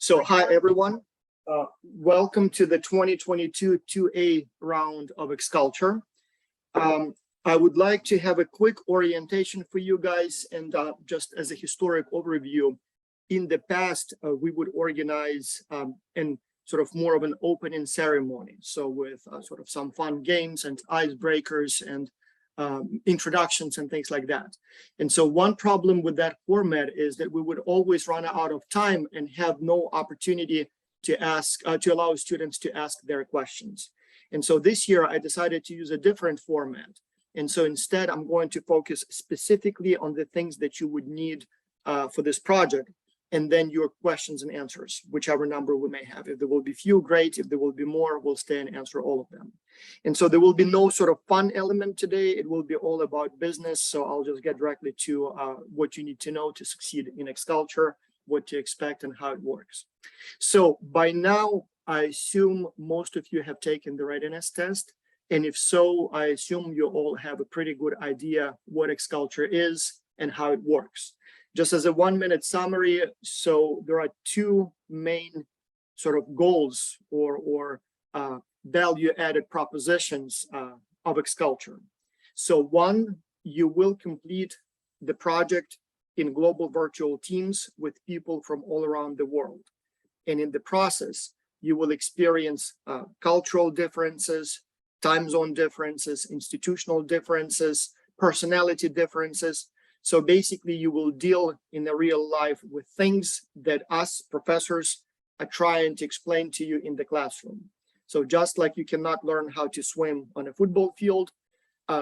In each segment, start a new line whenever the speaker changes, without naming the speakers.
So hi, everyone. Welcome to the 2022 2A round of Xculture. I would like to have a quick orientation for you guys, and just as a historic overview. In the past, we would organize in sort of more of an opening ceremony. So with sort of some fun games and icebreakers and introductions and things like that. And so one problem with that format is that we would always run out of time and have no opportunity to allow students to ask their questions. And so this year I decided to use a different format. And so instead I'm going to focus specifically on the things that you would need for this project, and then your questions and answers, whichever number we may have. If there will be few, great. If there will be more, we'll stay and answer all of them. And so there will be no sort of fun element today. It will be all about business. So I'll just get directly to what you need to know to succeed in Xculture, what to expect and how it works. So by now, I assume most of you have taken the readiness test. And if so, I assume you all have a pretty good idea what Xculture is and how it works. Just as a 1-minute summary, so there are two main sort of goals or value-added propositions of Xculture. So one, you will complete the project in global virtual teams with people from all around the world. And in the process, you will experience cultural differences, time zone differences, institutional differences, personality differences. So basically, you will deal in the real life with things that us professors are trying to explain to you in the classroom. So just like you cannot learn how to swim on a football field,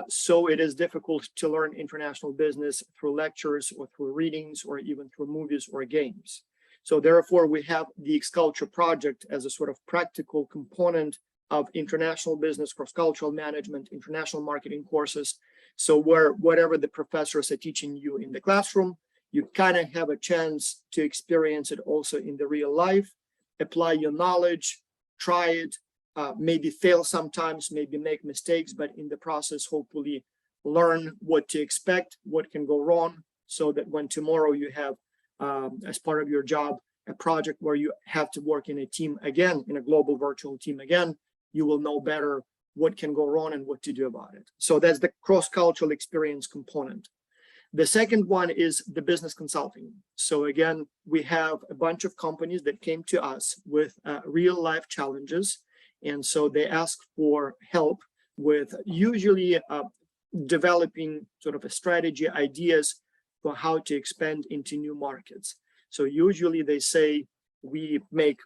so it is difficult to learn international business through lectures or through readings or even through movies or games. So therefore, we have the Xculture project as a sort of practical component of international business, cross-cultural management, international marketing courses. So where whatever the professors are teaching you in the classroom, you kind of have a chance to experience it also in the real life, apply your knowledge, try it, maybe fail sometimes, maybe make mistakes, but in the process, hopefully learn what to expect, what can go wrong, so that when tomorrow you have, as part of your job, a project where you have to work in a team again, in a global virtual team again, you will know better what can go wrong and what to do about it. So that's the cross-cultural experience component. The second one is the business consulting. So again, we have a bunch of companies that came to us with real life challenges. And so they ask for help with usually developing sort of a strategy, ideas for how to expand into new markets. So usually they say, we make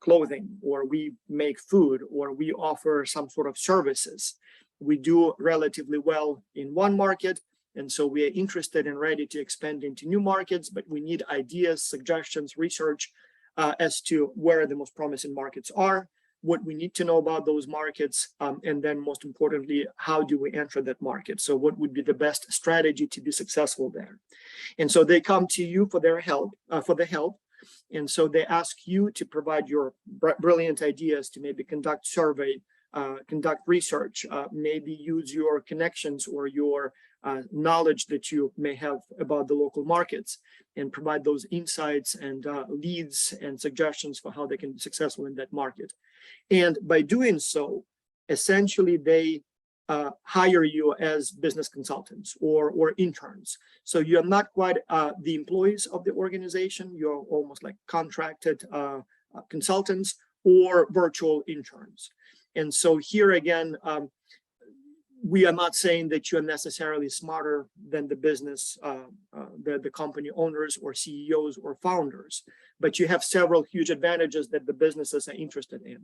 clothing, or we make food, or we offer some sort of services. We do relatively well in one market, and so we are interested and ready to expand into new markets, but we need ideas, suggestions, research as to where the most promising markets are, what we need to know about those markets, and then most importantly, how do we enter that market? So what would be the best strategy to be successful there? And so they come to you for their help, and so they ask you to provide your brilliant ideas to maybe conduct survey, conduct research, maybe use your connections or your knowledge that you may have about the local markets, and provide those insights and leads and suggestions for how they can be successful in that market. And by doing so, essentially they hire you as business consultants or interns. So you're not quite the employees of the organization, you're almost like contracted consultants or virtual interns. And so here again, we are not saying that you're necessarily smarter than the business, the company owners or CEOs or founders, but you have several huge advantages that the businesses are interested in.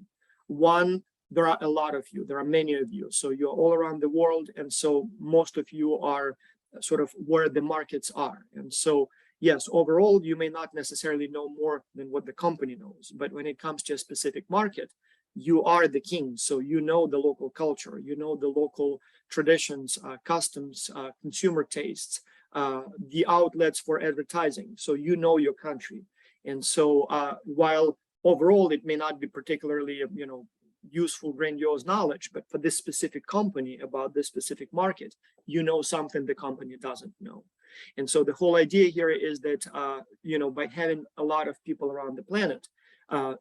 One, there are a lot of you, there are many of you, so you're all around the world, and so most of you are sort of where the markets are. And so yes, overall, you may not necessarily know more than what the company knows, but when it comes to a specific market, you are the king. So you know the local culture, you know the local traditions, customs, consumer tastes, the outlets for advertising. So you know your country. And so while overall it may not be particularly, useful, grandiose knowledge, but for this specific company about this specific market, you know something the company doesn't know. And so the whole idea here is that, by having a lot of people around the planet,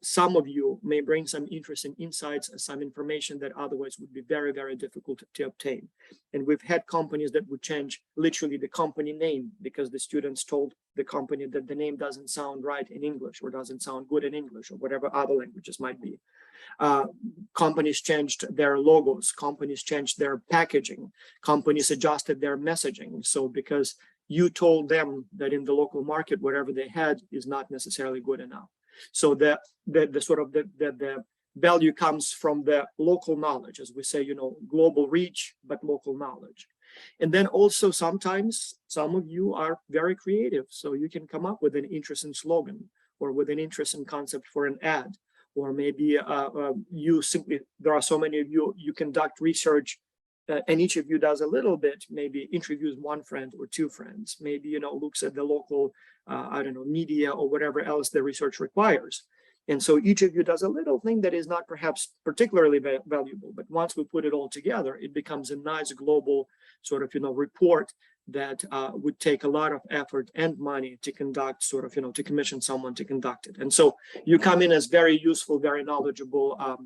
some of you may bring some interesting insights, some information that otherwise would be very, very difficult to obtain. And we've had companies that would change literally the company name because the students told the company that the name doesn't sound right in English or doesn't sound good in English or whatever other languages might be. Companies changed their logos, companies changed their packaging, companies adjusted their messaging. So because you told them that in the local market, whatever they had is not necessarily good enough. So the value comes from the local knowledge, as we say, global reach, but local knowledge. And then also sometimes some of you are very creative. So you can come up with an interesting slogan or with an interesting concept for an ad, or maybe there are so many of you, you conduct research and each of you does a little bit, maybe interviews one friend or two friends, maybe, looks at the local, media or whatever else the research requires. And so each of you does a little thing that is not perhaps particularly valuable, but once we put it all together, it becomes a nice global sort of, report that would take a lot of effort and money to conduct to commission someone to conduct it. And so you come in as very useful, very knowledgeable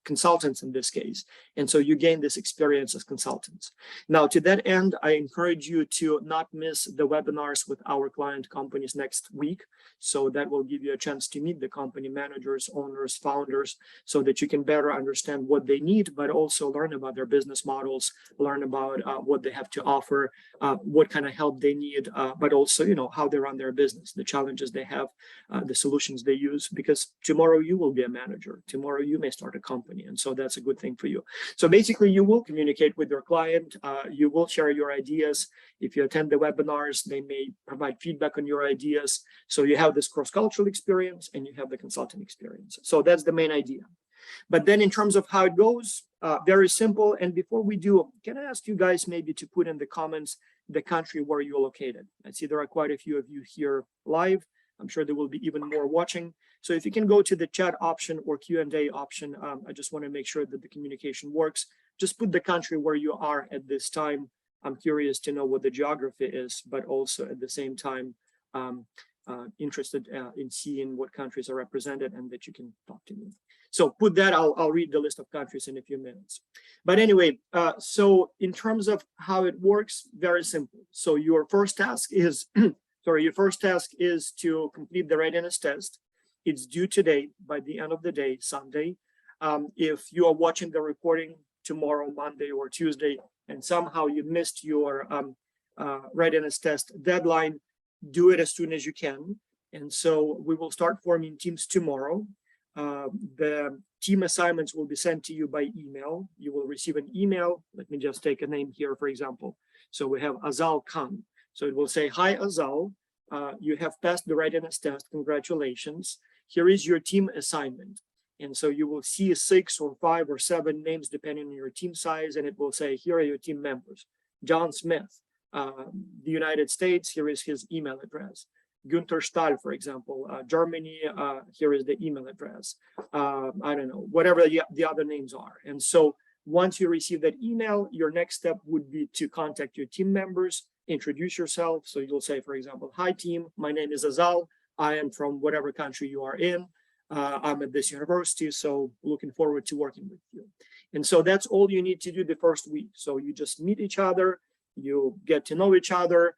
consultants in this case. And so you gain this experience as consultants. Now, to that end, I encourage you to not miss the webinars with our client companies next week. So that will give you a chance to meet the company managers, owners, founders, so that you can better understand what they need, but also learn about their business models, learn about what they have to offer, what kind of help they need, but also, how they run their business, the challenges they have, the solutions they use, because tomorrow you will be a manager. Tomorrow you may start a company. And so that's a good thing for you. So basically you will communicate with your client. You will share your ideas. If you attend the webinars, they may provide feedback on your ideas. So you have this cross-cultural experience and you have the consulting experience. So that's the main idea. But then in terms of how it goes, very simple. And before we do, can I ask you guys maybe to put in the comments the country where you're located? I see there are quite a few of you here live. I'm sure there will be even more watching. So if you can go to the chat option or Q&A option, I just want to make sure that the communication works. Just put the country where you are at this time. I'm curious to know what the geography is, but also at the same time, interested in seeing what countries are represented and that you can talk to me. So put that, I'll read the list of countries in a few minutes. But anyway, so in terms of how it works, very simple. So your first task is, your first task is to complete the readiness test. It's due today, by the end of the day, Sunday. If you are watching the recording tomorrow, Monday or Tuesday, and somehow you missed your readiness test deadline, do it as soon as you can. And so we will start forming teams tomorrow. The team assignments will be sent to you by email. You will receive an email. Let me just take a name here, for example. So we have Azal Khan. So it will say, hi, Azal, you have passed the readiness test. Congratulations. Here is your team assignment. And so you will see 6 or 5 or 7 names, depending on your team size. And it will say, here are your team members. John Smith, the United States, here is his email address. Günther Stahl, for example, Germany, here is the email address. I don't know, whatever the other names are. And so once you receive that email, your next step would be to contact your team members, introduce yourself. So you'll say, for example, hi team, my name is Azal. I am from whatever country you are in. I'm at this university, so looking forward to working with you. And so that's all you need to do the first week. So you just meet each other, you get to know each other,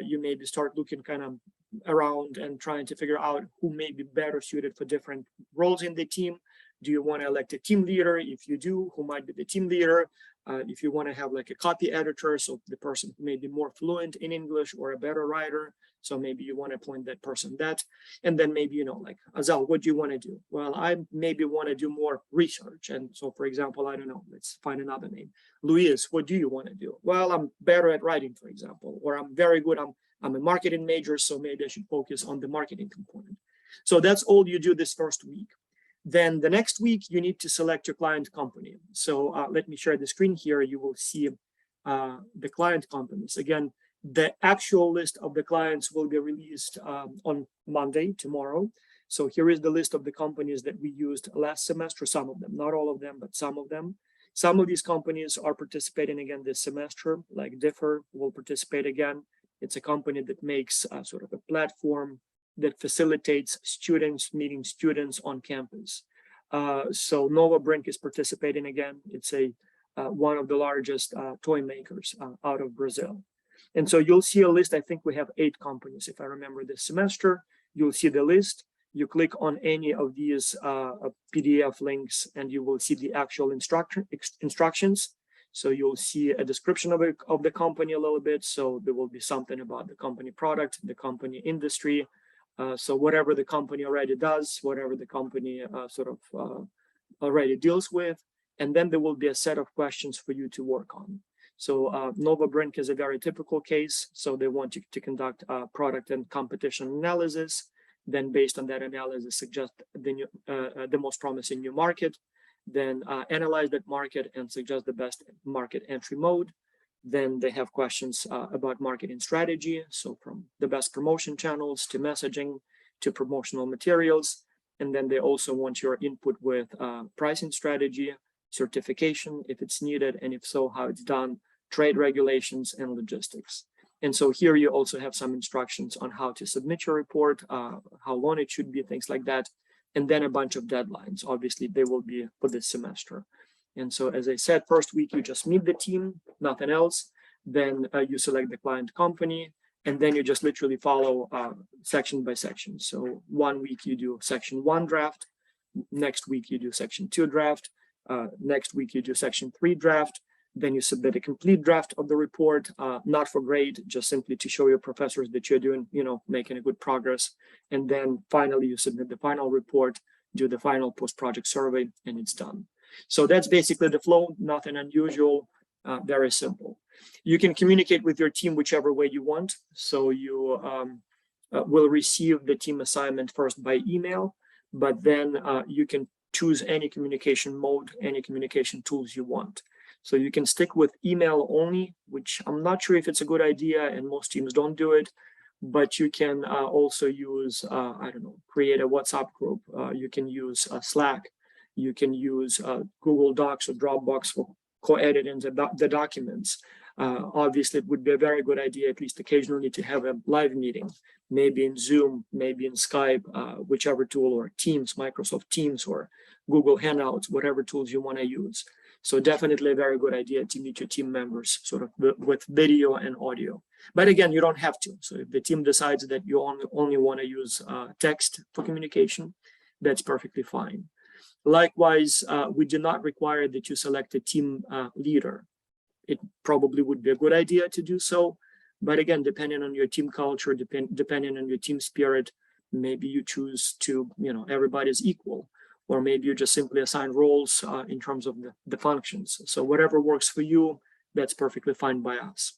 you maybe start looking kind of around and trying to figure out who may be better suited for different roles in the team. Do you want to elect a team leader? If you do, who might be the team leader? If you want to have like a copy editor, so the person who may be more fluent in English or a better writer, so maybe you want to appoint that person that. And then maybe, like, Azal, what do you want to do? Well, I maybe want to do more research. And so, for example, I don't know, let's find another name. Luis, what do you want to do? Well, I'm better at writing, for example, or I'm very good, I'm a marketing major, so maybe I should focus on the marketing component. So that's all you do this first week. Then the next week, you need to select your client company. So let me share the screen here. You will see the client companies. Again, the actual list of the clients will be released on Monday, tomorrow. So here is the list of the companies that we used last semester, some of them, not all of them, but some of them. Some of these companies are participating again this semester, like Differ will participate again. It's a company that makes sort of a platform that facilitates students meeting students on campus. So Nova Brink is participating again. It's one of the largest toy makers out of Brazil. And so you'll see a list. I think we have 8 companies, if I remember this semester. You'll see the list. You click on any of these PDF links and you will see the actual instructions. So you'll see a description of the company a little bit. So there will be something about the company product, the company industry. So whatever the company already does, whatever the company already deals with, and then there will be a set of questions for you to work on. So Nova Brink is a very typical case. So they want you to conduct product and competition analysis. Then based on that analysis, suggest the most promising new market, then analyze that market and suggest the best market entry mode. Then they have questions about marketing strategy. So from the best promotion channels to messaging to promotional materials. And then they also want your input with pricing strategy, certification, if it's needed, and if so, how it's done, trade regulations and logistics. And so here you also have some instructions on how to submit your report, how long it should be, things like that. And then a bunch of deadlines. Obviously, they will be for this semester. And so, as I said, first week, you just meet the team, nothing else. Then you select the client company, and then you just literally follow section by section. So 1 week you do section 1 draft. Next week you do section 2 draft. Next week you do section 3 draft. Then you submit a complete draft of the report, not for grade, just simply to show your professors that you're doing, making a good progress. And then finally, you submit the final report, do the final post-project survey, and it's done. So that's basically the flow, nothing unusual, very simple. You can communicate with your team whichever way you want. So you will receive the team assignment first by email, but then you can choose any communication mode, any communication tools you want. So you can stick with email only, which I'm not sure if it's a good idea, and most teams don't do it, but you can also use, create a WhatsApp group. You can use Slack. You can use Google Docs or Dropbox for co-editing the documents. Obviously, it would be a very good idea, at least occasionally, to have a live meeting, maybe in Zoom, maybe in Skype, whichever tool, or Teams, Microsoft Teams, or Google Hangouts, whatever tools you want to use. So definitely a very good idea to meet your team members sort of with video and audio. But again, you don't have to. So if the team decides that you only want to use text for communication, that's perfectly fine. Likewise, we do not require that you select a team leader. It probably would be a good idea to do so. But again, depending on your team culture, depending on your team spirit, maybe you choose to, everybody's equal. Or maybe you just simply assign roles in terms of the functions. So whatever works for you, that's perfectly fine by us.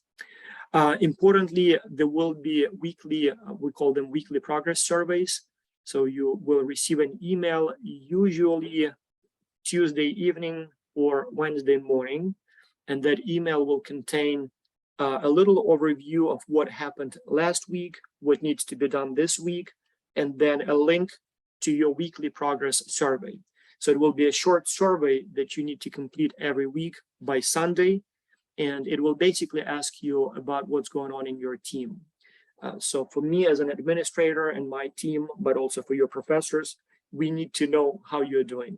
Importantly, there will be weekly, we call them weekly progress surveys. So you will receive an email, usually Tuesday evening or Wednesday morning. And that email will contain a little overview of what happened last week, what needs to be done this week, and then a link to your weekly progress survey. So it will be a short survey that you need to complete every week by Sunday, and it will basically ask you about what's going on in your team. So for me as an administrator and my team, but also for your professors, we need to know how you're doing.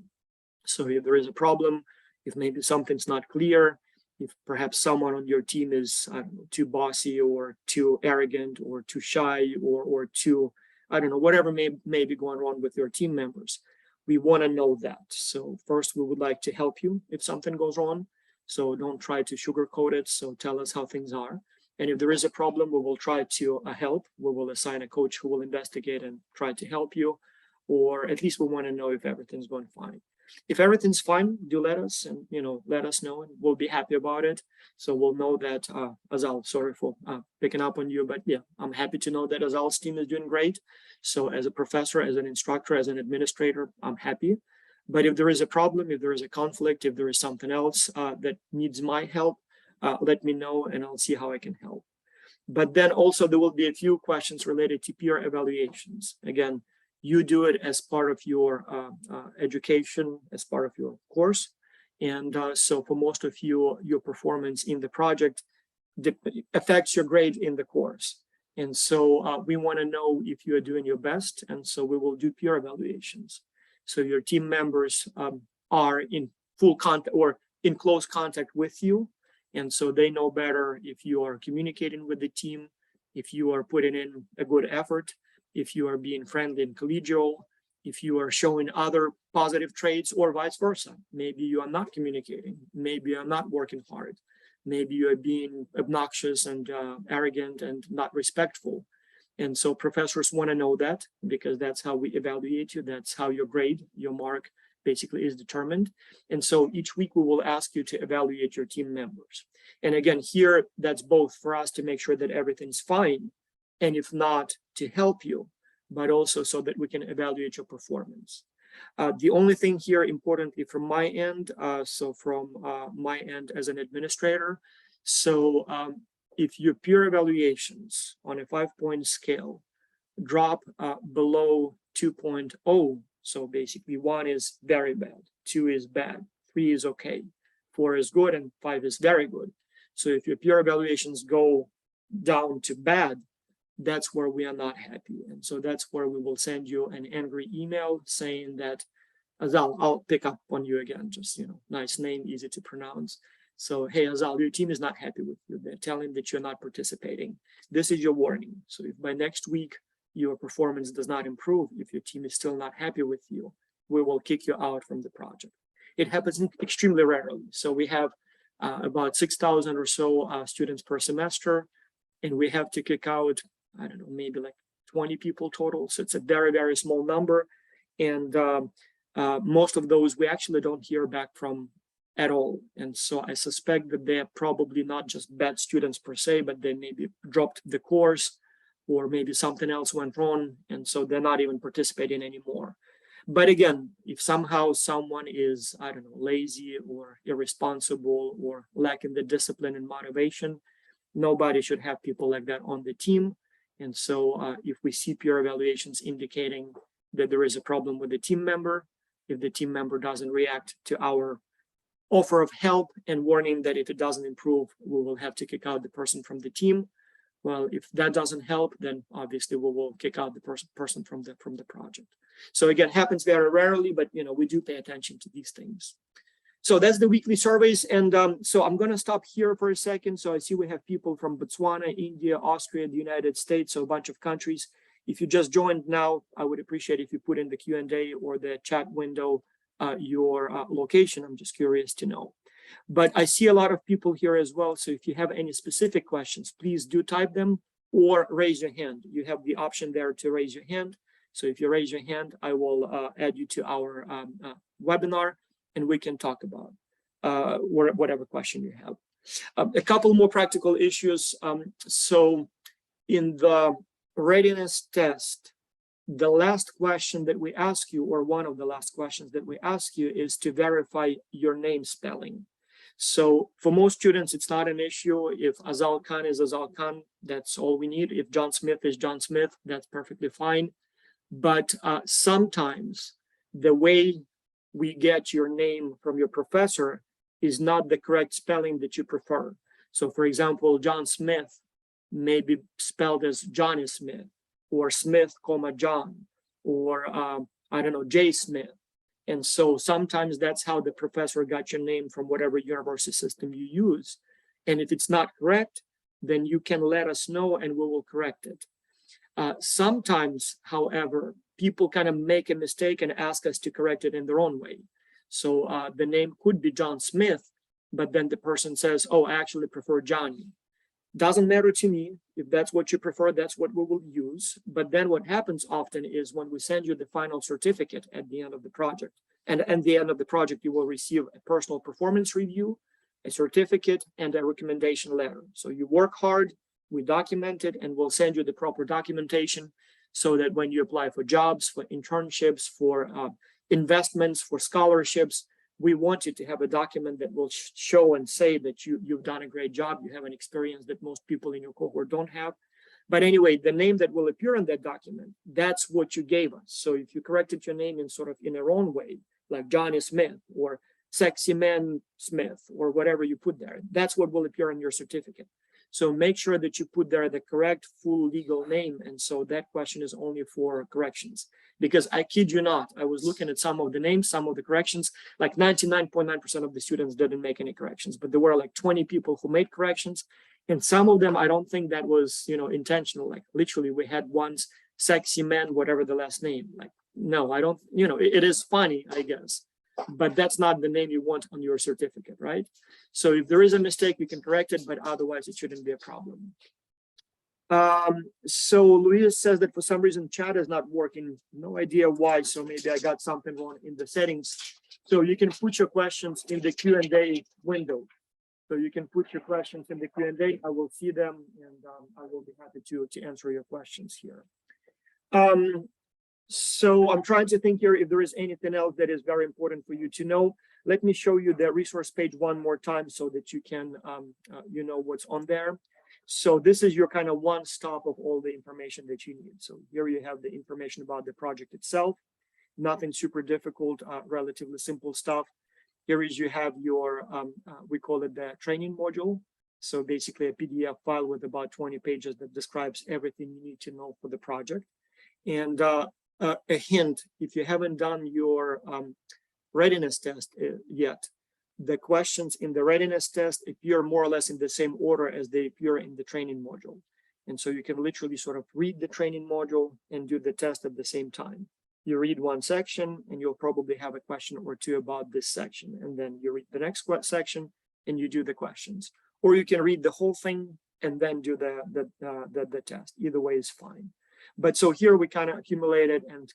So if there is a problem, if maybe something's not clear, if perhaps someone on your team is too bossy or too arrogant or too shy or too, whatever may be going on with your team members, we want to know that. So first, we would like to help you if something goes wrong. So don't try to sugarcoat it. So tell us how things are. And if there is a problem, we will try to help. We will assign a coach who will investigate and try to help you, or at least we want to know if everything's going fine. If everything's fine, do let us let us know, and we'll be happy about it. So we'll know that Azal, sorry for picking up on you, but yeah, I'm happy to know that Azal's team is doing great. So as a professor, as an instructor, as an administrator, I'm happy. But if there is a problem, if there is a conflict, if there is something else that needs my help, let me know and I'll see how I can help. But then also there will be a few questions related to peer evaluations. Again, you do it as part of your education, as part of your course. And so for most of you, your performance in the project affects your grade in the course. And so we want to know if you are doing your best. And so we will do peer evaluations. So your team members are in full contact or in close contact with you. And so they know better if you are communicating with the team, if you are putting in a good effort, if you are being friendly and collegial, if you are showing other positive traits, or vice versa. Maybe you are not communicating. Maybe you are not working hard. Maybe you are being obnoxious and arrogant and not respectful. And so professors want to know that, because that's how we evaluate you. That's how your grade, your mark basically is determined. And so each week we will ask you to evaluate your team members. And again, here, that's both for us to make sure that everything's fine, and if not, to help you, but also so that we can evaluate your performance. The only thing here, importantly from my end, my end as an administrator, so if your peer evaluations on a 5-point scale drop below 2.0, so basically 1 is very bad, 2 is bad, 3 is okay, 4 is good, and 5 is very good. So if your peer evaluations go down to bad, that's where we are not happy. And so that's where we will send you an angry email saying that, Azal, I'll pick up on you again, just, nice name, easy to pronounce. So, hey, Azal, your team is not happy with you. They're telling that you're not participating. This is your warning. So if by next week your performance does not improve, if your team is still not happy with you, we will kick you out from the project. It happens extremely rarely. So we have about 6,000 or so students per semester, and we have to kick out, I don't know, maybe like 20 people total. So it's a very, very small number. And most of those we actually don't hear back from at all. And so I suspect that they're probably not just bad students per se, but they maybe dropped the course, or maybe something else went wrong. And so they're not even participating anymore. But again, if somehow someone is, I don't know, lazy or irresponsible or lacking the discipline and motivation, nobody should have people like that on the team. And so if we see peer evaluations indicating that there is a problem with the team member, if the team member doesn't react to our offer of help and warning that if it doesn't improve, we will have to kick out the person from the team. Well, if that doesn't help, then obviously we will kick out the person from the project. So again, happens very rarely, but we do pay attention to these things. So that's the weekly surveys. And so I'm going to stop here for a second. So I see we have people from Botswana, India, Austria, the United States, so a bunch of countries. If you just joined now, I would appreciate if you put in the Q&A or the chat window your location. I'm just curious to know. But I see a lot of people here as well. So if you have any specific questions, please do type them or raise your hand. You have the option there to raise your hand. So if you raise your hand, I will add you to our webinar, and we can talk about whatever question you have. A couple more practical issues. So in the readiness test, the last question that we ask you, or one of the last questions that we ask you, is to verify your name spelling. So for most students, it's not an issue. If Azal Khan is Azal Khan, that's all we need. If John Smith is John Smith, that's perfectly fine. But sometimes the way we get your name from your professor is not the correct spelling that you prefer. So for example, John Smith may be spelled as Johnny Smith, or Smith, John, or I don't know, J. Smith. And so sometimes that's how the professor got your name from whatever university system you use. And if it's not correct, then you can let us know and we will correct it. Sometimes, however, people kind of make a mistake and ask us to correct it in their own way. So the name could be John Smith, but then the person says, oh, I actually prefer Johnny. Doesn't matter to me. If that's what you prefer, that's what we will use. But then what happens often is when we send you the final certificate at the end of the project, and at the end of the project, you will receive a personal performance review, a certificate, and a recommendation letter. So you work hard, we document it, and we'll send you the proper documentation so that when you apply for jobs, for internships, for investments, for scholarships, we want you to have a document that will show and say that you've done a great job. You have an experience that most people in your cohort don't have. But anyway, the name that will appear in that document, that's what you gave us. So if you corrected your name in sort of in your own way, like Johnny Smith or Sexy Man Smith or whatever you put there, that's what will appear in your certificate. So make sure that you put there the correct full legal name. And so that question is only for corrections, because I kid you not, I was looking at some of the names, some of the corrections, like 99.9% of the students didn't make any corrections, but there were like 20 people who made corrections. And some of them, I don't think that was, intentional. Like literally we had one's sexy man, whatever the last name, like, no, I don't, it is funny, I guess, but that's not the name you want on your certificate, right? So if there is a mistake, you can correct it, but otherwise it shouldn't be a problem. So Luis says that for some reason chat is not working. No idea why. So maybe I got something wrong in the settings. So you can put your questions in the Q&A window. So you can put your questions in the Q&A. I will see them, and I will be happy to answer your questions here. So I'm trying to think here if there is anything else that is very important for you to know. Let me show you the resource page one more time so that you can, know what's on there. So this is your kind of one stop of all the information that you need. So here you have the information about the project itself. Nothing super difficult, relatively simple stuff. Here is you have your, we call it the training module. So basically a PDF file with about 20 pages that describes everything you need to know for the project. And a hint, if you haven't done your readiness test yet, the questions in the readiness test appear more or less in the same order as they appear in the training module. And so you can literally sort of read the training module and do the test at the same time. You read one section and you'll probably have a question or two about this section. And then you read the next section and you do the questions. Or you can read the whole thing and then do the test. Either way is fine. But so here we kind of accumulated and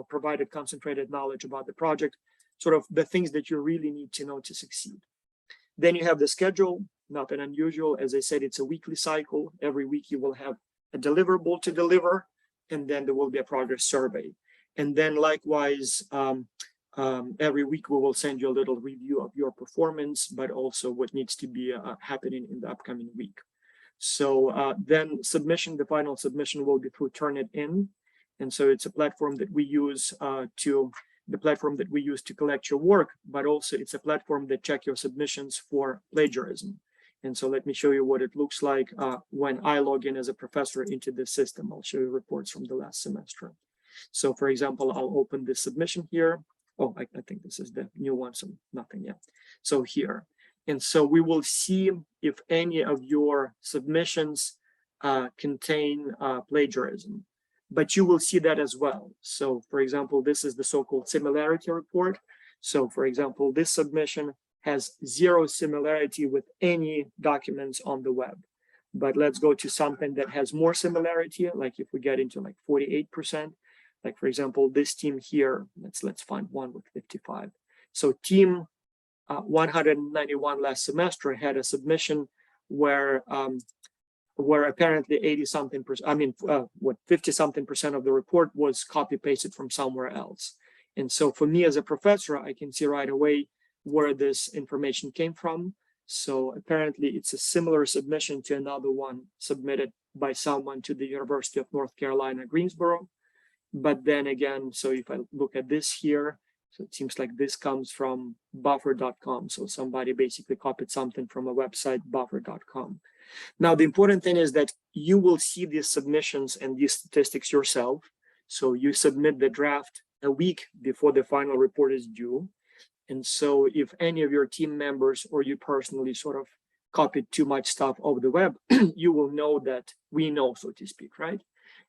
provided concentrated knowledge about the project, sort of the things that you really need to know to succeed. Then you have the schedule, nothing unusual. As I said, it's a weekly cycle. Every week you will have a deliverable to deliver, and then there will be a progress survey. And then likewise, every week we will send you a little review of your performance, but also what needs to be happening in the upcoming week. So then submission, the final submission will be through Turnitin. And so it's a platform that we use to collect your work, but also it's a platform that check your submissions for plagiarism. And so let me show you what it looks like when I log in as a professor into this system. I'll show you reports from the last semester. So for example, I'll open this submission here. Oh, I think this is the new one, so nothing yet. So here. And so we will see if any of your submissions contain plagiarism, but you will see that as well. So for example, this is the so-called similarity report. So for example, this submission has 0 similarity with any documents on the web. But let's go to something that has more similarity, like if we get into like 48%, like for example, this team here, let's find one with 55. So team 191 last semester had a submission where apparently 50-something% of the report was copy pasted from somewhere else. And so for me as a professor, I can see right away where this information came from. So apparently it's a similar submission to another one submitted by someone to the University of North Carolina, Greensboro. But then again, so if I look at this here, so it seems like this comes from buffer.com. So somebody basically copied something from a website, buffer.com. Now, the important thing is that you will see these submissions and these statistics yourself. So you submit the draft a week before the final report is due. And so if any of your team members or you personally sort of copied too much stuff over the web, you will know that we know, so to speak, right?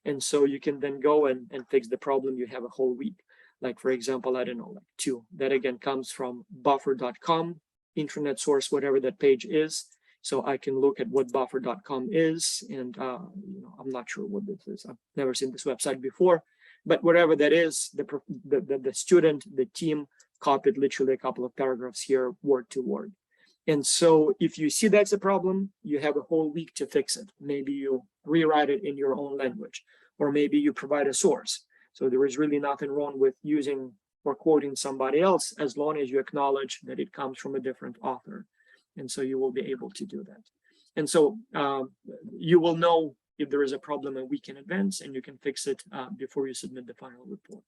And so you can then go and fix the problem. You have a whole week. Like, for example, I don't know, like 2. That again comes from buffer.com, internet source, whatever that page is. So I can look at what buffer.com is. And, I'm not sure what this is. I've never seen this website before. But whatever that is, the student, the team copied literally a couple of paragraphs here, word to word. And so if you see that's a problem, you have a whole week to fix it. Maybe you rewrite it in your own language, or maybe you provide a source. So there is really nothing wrong with using or quoting somebody else as long as you acknowledge that it comes from a different author. And so you will be able to do that. And so you will know if there is a problem a week in advance, and you can fix it before you submit the final report.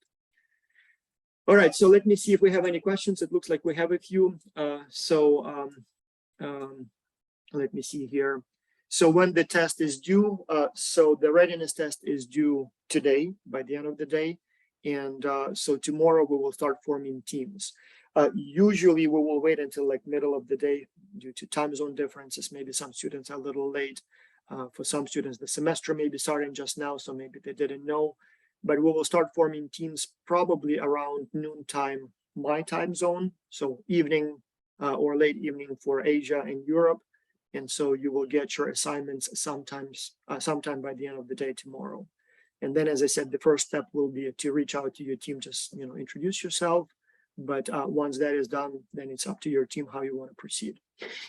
All right, so let me see if we have any questions. It looks like we have a few. Let me see here. So when the test is due, so the readiness test is due today by the end of the day. And so tomorrow we will start forming teams. Usually we will wait until like middle of the day due to time zone differences. Maybe some students are a little late. For some students, the semester may be starting just now, so maybe they didn't know. But we will start forming teams probably around noontime, my time zone. So evening or late evening for Asia and Europe. And so you will get your assignments sometime by the end of the day tomorrow. And then, as I said, the first step will be to reach out to your team, just introduce yourself. But once that is done, then it's up to your team how you want to proceed.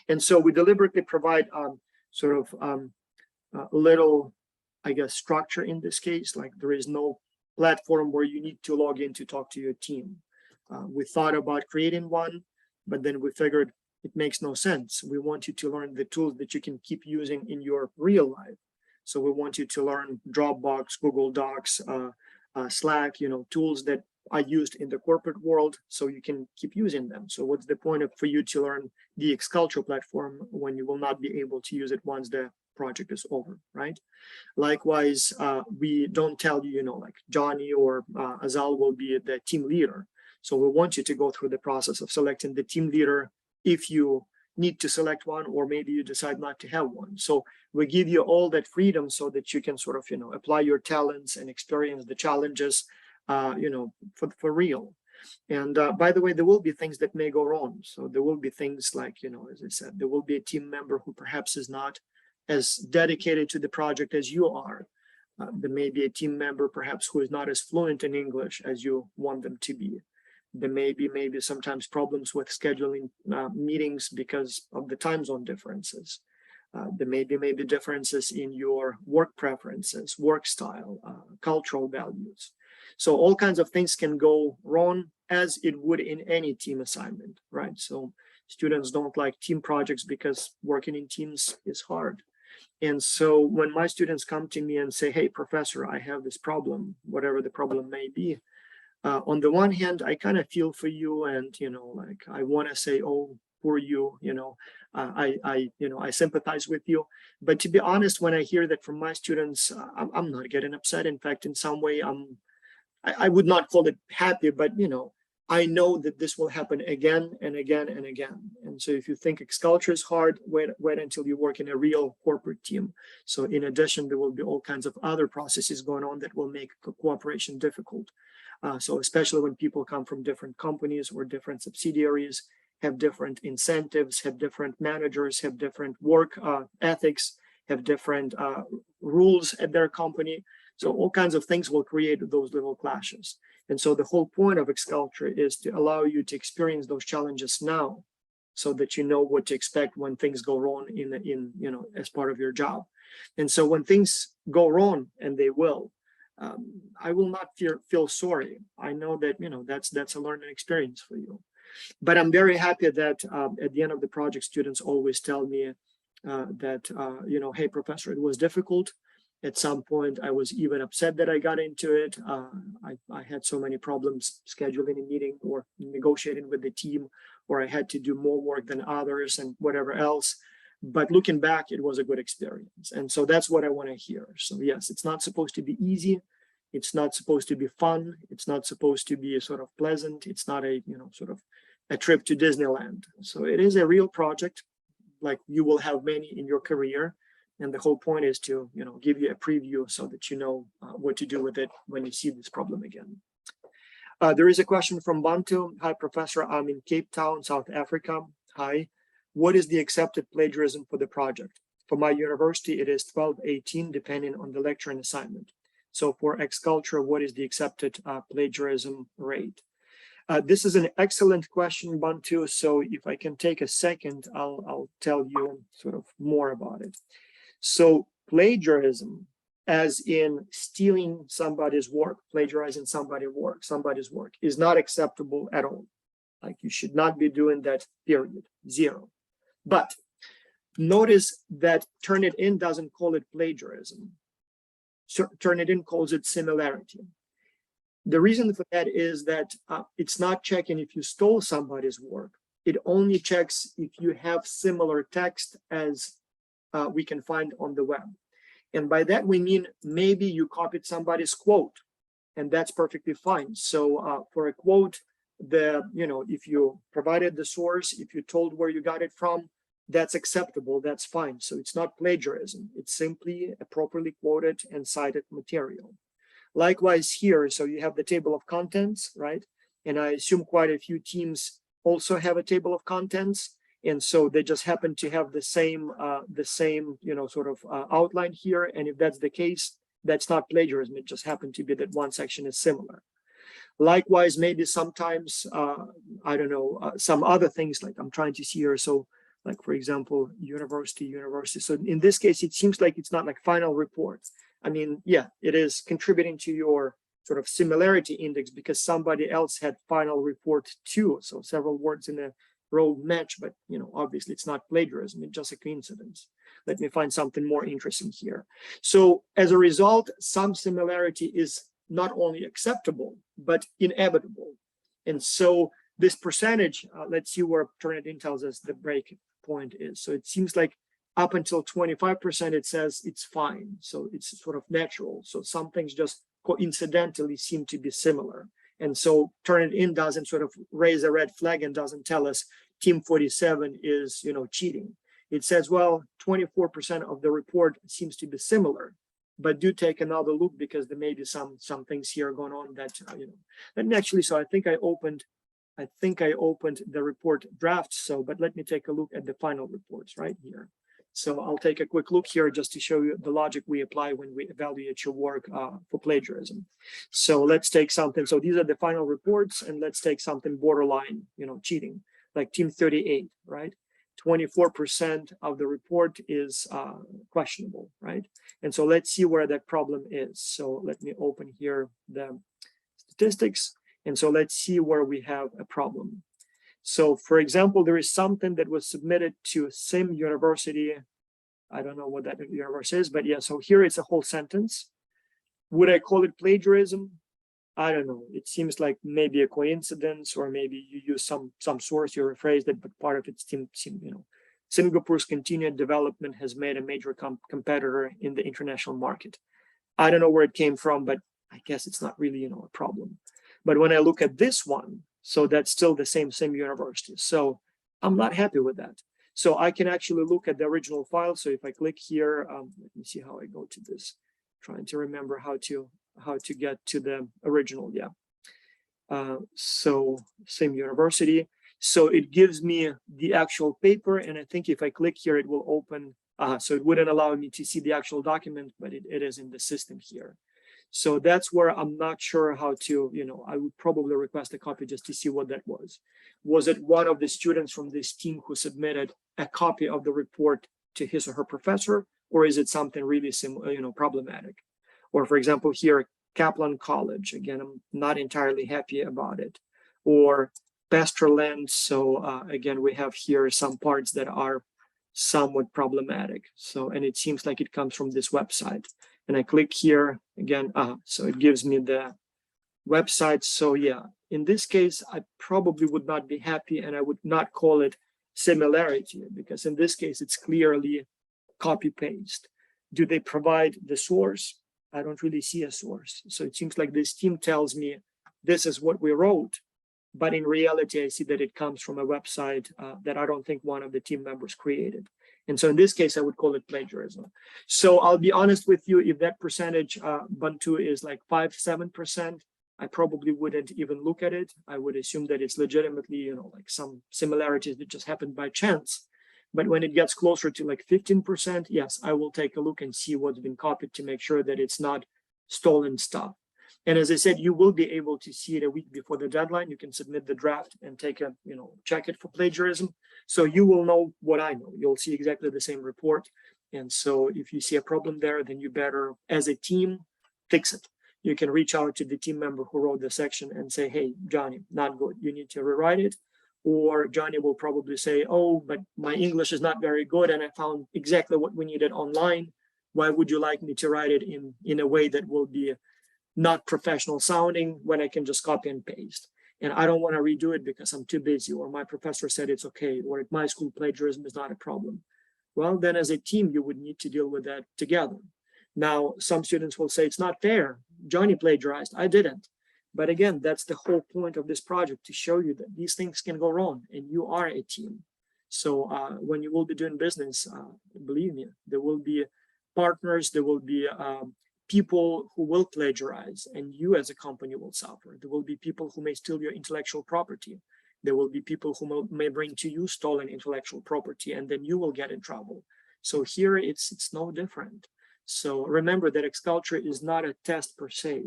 And so we deliberately provide sort of little, I guess, structure in this case. Like there is no platform where you need to log in to talk to your team. We thought about creating one, but then we figured it makes no sense. We want you to learn the tools that you can keep using in your real life. So we want you to learn Dropbox, Google Docs, Slack, tools that are used in the corporate world, so you can keep using them. So what's the point for you to learn the Xculture platform when you will not be able to use it once the project is over, right? Likewise, we don't tell you, like Johnny or Azal will be the team leader. So we want you to go through the process of selecting the team leader if you need to select one, or maybe you decide not to have one. So we give you all that freedom so that you can sort of, apply your talents and experience the challenges, for real. And by the way, there will be things that may go wrong. So there will be things like, as I said, there will be a team member who perhaps is not as dedicated to the project as you are. There may be a team member perhaps who is not as fluent in English as you want them to be. There may be maybe sometimes problems with scheduling meetings because of the time zone differences. There may be maybe differences in your work preferences, work style, cultural values. So all kinds of things can go wrong, as it would in any team assignment, right? So students don't like team projects because working in teams is hard. And so when my students come to me and say, hey, professor, I have this problem, whatever the problem may be, on the one hand, I kind of feel for you, and like I want to say, oh, poor you, I sympathize with you. But to be honest, when I hear that from my students, I'm not getting upset. In fact, in some way, I would not call it happy, but I know that this will happen again and again and again. And so if you think Xculture is hard, wait until you work in a real corporate team. So in addition, there will be all kinds of other processes going on that will make cooperation difficult. So especially when people come from different companies or different subsidiaries, have different incentives, have different managers, have different work ethics, have different rules at their company. So all kinds of things will create those little clashes. And so the whole point of Xculture is to allow you to experience those challenges now, so that you know what to expect when things go wrong as part of your job. And so when things go wrong, and they will, I will not feel sorry. I know that that's a learning experience for you. But I'm very happy that at the end of the project, students always tell me that hey, professor, it was difficult. At some point, I was even upset that I got into it. I had so many problems scheduling a meeting or negotiating with the team, or I had to do more work than others and whatever else. But looking back, it was a good experience. And so that's what I want to hear. So yes, it's not supposed to be easy. It's not supposed to be fun. It's not supposed to be sort of pleasant. It's not a, sort of a trip to Disneyland. So it is a real project, like you will have many in your career. And the whole point is to, give you a preview so that you know what to do with it when you see this problem again. There is a question from Bantu. Hi, Professor. I'm in Cape Town, South Africa. Hi. What is the accepted plagiarism for the project? For my university, it is 1218, depending on the lecture and assignment. So for Xculture, what is the accepted plagiarism rate? This is an excellent question, Bantu. So if I can take a second, I'll tell you sort of more about it. So plagiarism, as in stealing somebody's work, plagiarizing somebody's work, is not acceptable at all. Like you should not be doing that, period, zero. But notice that Turnitin doesn't call it plagiarism. So Turnitin calls it similarity. The reason for that is that it's not checking if you stole somebody's work. It only checks if you have similar text as we can find on the web. And by that, we mean maybe you copied somebody's quote, and that's perfectly fine. So for a quote, if you provided the source, if you told where you got it from, that's acceptable, that's fine. So it's not plagiarism, it's simply a properly quoted and cited material. Likewise here, so you have the table of contents, right? And I assume quite a few teams also have a table of contents. And so they just happen to have the same outline here. And if that's the case, that's not plagiarism. It just happened to be that one section is similar. Likewise, maybe sometimes, I don't know, some other things like I'm trying to see here. So like, for example, university. So in this case, it seems like it's not like final report. I mean, yeah, it is contributing to your sort of similarity index because somebody else had final report too. So several words in a row match, but obviously it's not plagiarism, it's just a coincidence. Let me find something more interesting here. So as a result, some similarity is not only acceptable, but inevitable. And so this percentage, let's see where Turnitin tells us the break point is. So it seems like up until 25%, it says it's fine. So it's sort of natural. So some things just coincidentally seem to be similar. And so Turnitin doesn't sort of raise a red flag and doesn't tell us Team 47 is, cheating. It says, well, 24% of the report seems to be similar, but do take another look because there may be some things here going on that, And actually, so I think I opened the report draft. So, but let me take a look at the final reports right here. So I'll take a quick look here just to show you the logic we apply when we evaluate your work for plagiarism. So let's take something. So these are the final reports, and let's take something borderline, cheating, like Team 38, right? 24% of the report is questionable, right? And so let's see where that problem is. So let me open here the statistics. And so let's see where we have a problem. So for example, there is something that was submitted to Sim University. I don't know what that university is, but yeah, so here it's a whole sentence. Would I call it plagiarism? I don't know. It seems like maybe a coincidence, or maybe you use some source, you rephrased it, but part of it's Singapore's continued development has made a major competitor in the international market. I don't know where it came from, but I guess it's not really, a problem. But when I look at this one, so that's still the same university. So I'm not happy with that. So I can actually look at the original file. So if I click here, let me see how I go to this, trying to remember how to get to the original. Yeah. So same university. So it gives me the actual paper. And I think if I click here, it will open. So it wouldn't allow me to see the actual document, but it is in the system here. So that's where I'm not sure how to, I would probably request a copy just to see what that was. Was it one of the students from this team who submitted a copy of the report to his or her professor, or is it something really problematic? Or for example, here, Kaplan College, again, I'm not entirely happy about it. Or Pastrland, so again, we have here some parts that are somewhat problematic. So, and it seems like it comes from this website. And I click here again, so it gives me the website. So yeah, in this case, I probably would not be happy, and I would not call it similarity, because in this case, it's clearly copy paste. Do they provide the source? I don't really see a source. So it seems like this team tells me this is what we wrote, but in reality, I see that it comes from a website that I don't think one of the team members created. And so in this case, I would call it plagiarism. So I'll be honest with you, if that percentage, Bantu, is like 5-7%, I probably wouldn't even look at it. I would assume that it's legitimately, like some similarities that just happened by chance. But when it gets closer to like 15%, yes, I will take a look and see what's been copied to make sure that it's not stolen stuff. And as I said, you will be able to see it a week before the deadline. You can submit the draft and take a, check it for plagiarism. So you will know what I know. You'll see exactly the same report. And so if you see a problem there, then you better, as a team, fix it. You can reach out to the team member who wrote the section and say, hey, Johnny, not good. You need to rewrite it. Or Johnny will probably say, oh, but my English is not very good, and I found exactly what we needed online. Why would you like me to write it in a way that will be not professional sounding when I can just copy and paste? And I don't want to redo it because I'm too busy, or my professor said it's okay, or at my school plagiarism is not a problem. well, then as a team, you would need to deal with that together. Now, some students will say, it's not fair. Johnny plagiarized, I didn't. But again, that's the whole point of this project, to show you that these things can go wrong and you are a team. So when you will be doing business, believe me, there will be partners, there will be people who will plagiarize, and you as a company will suffer. There will be people who may steal your intellectual property. There will be people who may bring to you stolen intellectual property, and then you will get in trouble. So here it's no different. So remember that Xculture is not a test per se.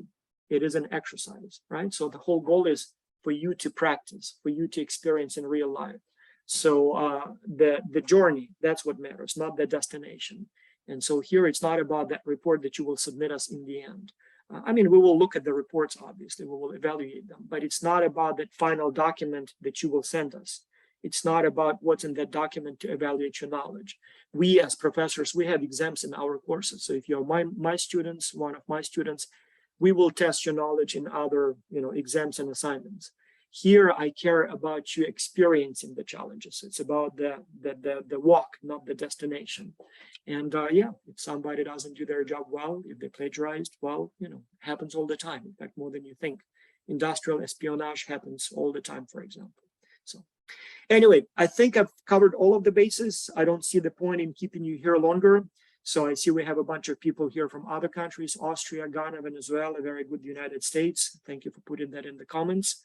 It is an exercise, right? So the whole goal is for you to practice, for you to experience in real life. So the journey, that's what matters, not the destination. And so here it's not about that report that you will submit us in the end. I mean, we will look at the reports, obviously, we will evaluate them, but it's not about that final document that you will send us. It's not about what's in that document to evaluate your knowledge. We as professors, we have exams in our courses. So if you're my students, one of my students, we will test your knowledge in other exams and assignments. Here, I care about you experiencing the challenges. It's about the walk, not the destination. And yeah, if somebody doesn't do their job well, if they plagiarized, well, happens all the time. In fact, more than you think. Industrial espionage happens all the time, for example. So anyway, I think I've covered all of the bases. I don't see the point in keeping you here longer. So I see we have a bunch of people here from other countries, Austria, Ghana, Venezuela, very good United States. Thank you for putting that in the comments.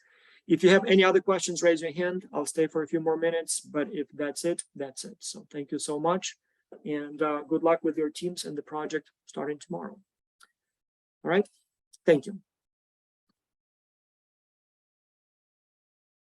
If you have any other questions, raise your hand. I'll stay for a few more minutes, but if that's it, that's it. So thank you so much, and good luck with your teams and the project starting tomorrow. All right, thank you.